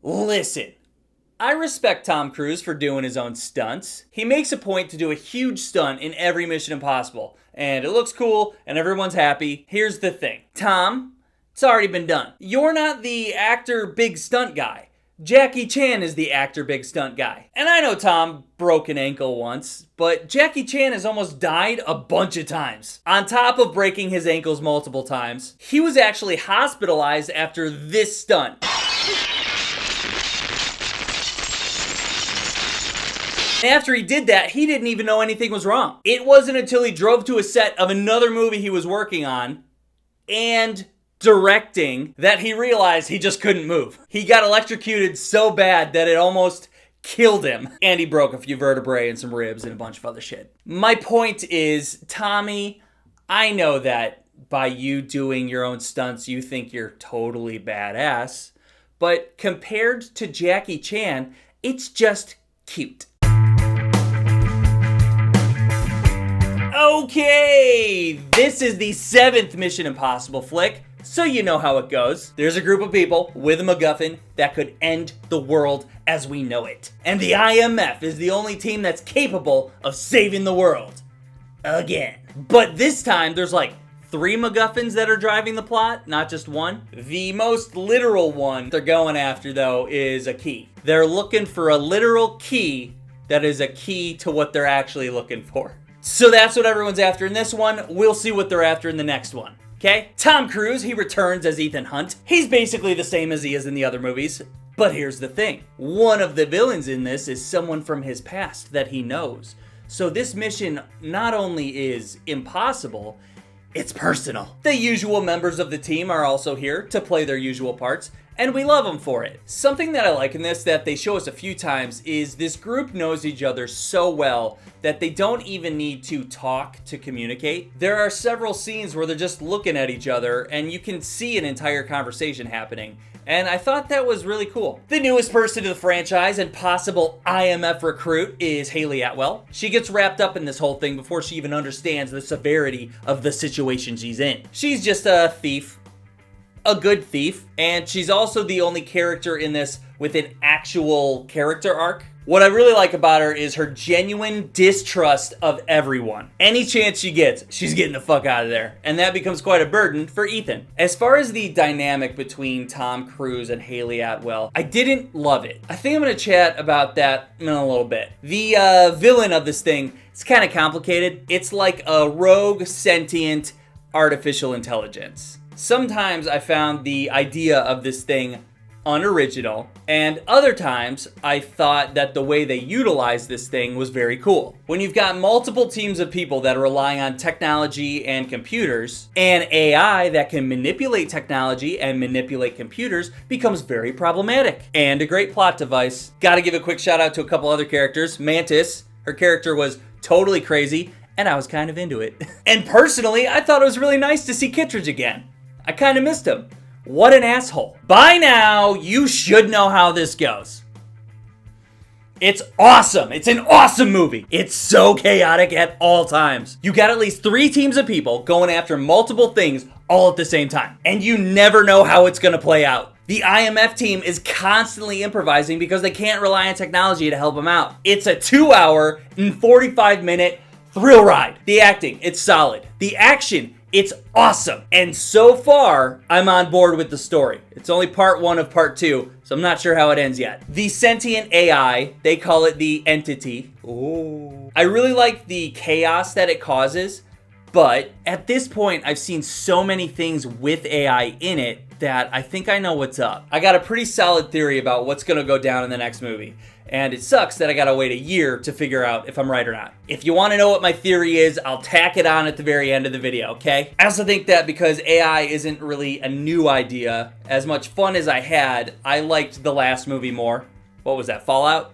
Listen, I respect Tom Cruise for doing his own stunts. He makes a point to do a huge stunt in every Mission Impossible, and it looks cool, and everyone's happy. Here's the thing. Tom, it's already been done. You're not the actor big stunt guy. Jackie Chan is the actor big stunt guy. And I know Tom broke an ankle once, but Jackie Chan has almost died a bunch of times. On top of breaking his ankles multiple times, he was actually hospitalized after this stunt. After he did that, he didn't even know anything was wrong. It wasn't until he drove to a set of another movie he was working on and directing that he realized he just couldn't move. He got electrocuted so bad that it almost killed him. And he broke a few vertebrae and some ribs and a bunch of other shit. My point is, Tommy, I know that by you doing your own stunts, you think you're totally badass. But compared to Jackie Chan, it's just cute. Okay, this is the 7th Mission Impossible flick, so you know how it goes. There's a group of people with a MacGuffin that could end the world as we know it. And the IMF is the only team that's capable of saving the world. Again. But this time, there's like 3 MacGuffins that are driving the plot, not just one. The most literal one they're going after, though, is a key. They're looking for a literal key that is a key to what they're actually looking for. So that's what everyone's after in this one. We'll see what they're after in the next one. Okay? Tom Cruise, he returns as Ethan Hunt. He's basically the same as he is in the other movies. But here's the thing. One of the villains in this is someone from his past that he knows. So this mission not only is impossible, it's personal. The usual members of the team are also here to play their usual parts, and we love them for it. Something that I like in this that they show us a few times is this group knows each other so well that they don't even need to talk to communicate. There are several scenes where they're just looking at each other and you can see an entire conversation happening. And I thought that was really cool. The newest person to the franchise and possible IMF recruit is Hayley Atwell. She gets wrapped up in this whole thing before she even understands the severity of the situation she's in. She's just a thief. A good thief, and she's also the only character in this with an actual character arc. What I really like about her is her genuine distrust of everyone. Any chance she gets, she's getting the fuck out of there, and that becomes quite a burden for Ethan. As far as the dynamic between Tom Cruise and Hayley Atwell, I didn't love it. I think I'm gonna chat about that in a little bit. The villain of this thing, it's kind of complicated. It's like a rogue, sentient, artificial intelligence. Sometimes I found the idea of this thing unoriginal, and other times I thought that the way they utilized this thing was very cool. When you've got multiple teams of people that are relying on technology and computers, and AI that can manipulate technology and manipulate computers becomes very problematic and a great plot device. Gotta give a quick shout out to a couple other characters. Mantis, her character was totally crazy, and I was kind of into it. And personally, I thought it was really nice to see Kittredge again. I kind of missed him. What an asshole. By now, you should know how this goes. It's awesome. It's an awesome movie. It's so chaotic at all times. You got at least 3 teams of people going after multiple things all at the same time. And you never know how it's going to play out. The IMF team is constantly improvising because they can't rely on technology to help them out. It's a 2-hour and 45-minute thrill ride. The acting, it's solid. The action, it's awesome. And so far, I'm on board with the story. It's only part 1 of part 2, so I'm not sure how it ends yet. The sentient AI, they call it the entity. Ooh. I really like the chaos that it causes, but at this point, I've seen so many things with AI in it that I think I know what's up. I got a pretty solid theory about what's gonna go down in the next movie. And it sucks that I gotta wait a year to figure out if I'm right or not. If you wanna know what my theory is, I'll tack it on at the very end of the video, okay? I also think that because AI isn't really a new idea, as much fun as I had, I liked the last movie more. What was that, Fallout?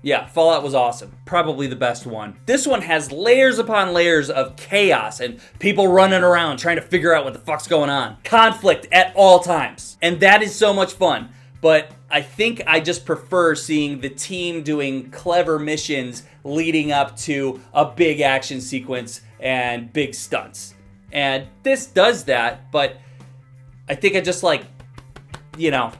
Yeah, Fallout was awesome. Probably the best one. This one has layers upon layers of chaos and people running around trying to figure out what the fuck's going on. Conflict at all times. And that is so much fun. But I think I just prefer seeing the team doing clever missions leading up to a big action sequence and big stunts. And this does that, but I think I just like, you know,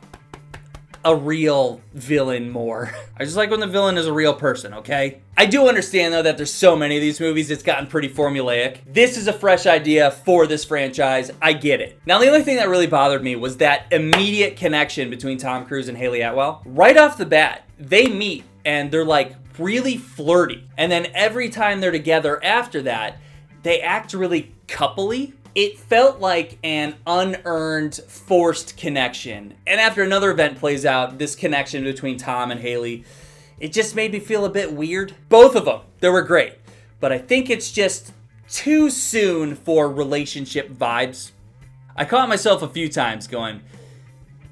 a real villain more. I just like when the villain is a real person, okay? I do understand, though, that there's so many of these movies, it's gotten pretty formulaic. This is a fresh idea for this franchise. I get it. Now, the only thing that really bothered me was that immediate connection between Tom Cruise and Haley Atwell. Right off the bat, they meet and they're like really flirty. And then every time they're together after that, they act really coupley. It felt like an unearned, forced connection. And after another event plays out, this connection between Tom and Haley, it just made me feel a bit weird. Both of them, they were great. But I think it's just too soon for relationship vibes. I caught myself a few times going,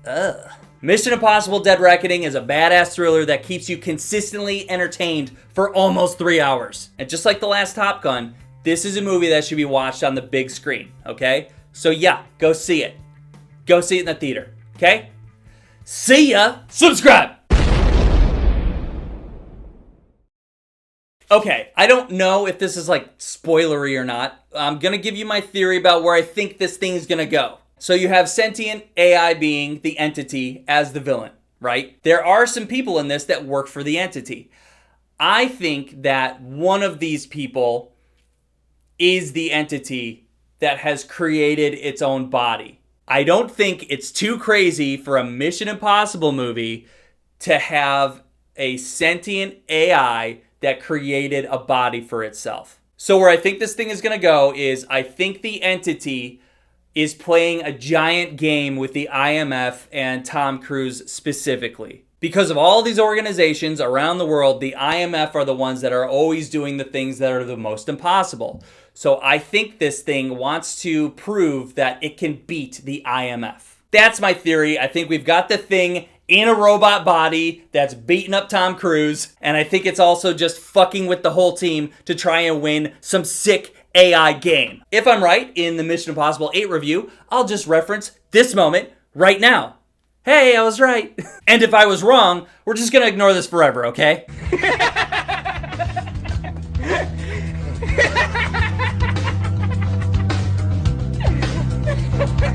ugh. Mission Impossible Dead Reckoning is a badass thriller that keeps you consistently entertained for almost 3 hours. And just like the last Top Gun, this is a movie that should be watched on the big screen, okay? So yeah, go see it. Go see it in the theater, okay? See ya! Subscribe! Okay, I don't know if this is like spoilery or not. I'm gonna give you my theory about where I think this thing's gonna go. So you have sentient AI being the entity as the villain, right? There are some people in this that work for the entity. I think that one of these people is the entity that has created its own body. I don't think it's too crazy for a Mission Impossible movie to have a sentient AI that created a body for itself. So where I think this thing is going to go is I think the entity is playing a giant game with the IMF and Tom Cruise specifically. Because of all these organizations around the world, the IMF are the ones that are always doing the things that are the most impossible. So I think this thing wants to prove that it can beat the IMF. That's my theory. I think we've got the thing in a robot body that's beating up Tom Cruise. And I think it's also just fucking with the whole team to try and win some sick AI game. If I'm right in the Mission Impossible 8 review, I'll just reference this moment right now. Hey, I was right. And if I was wrong, we're just gonna ignore this forever, okay?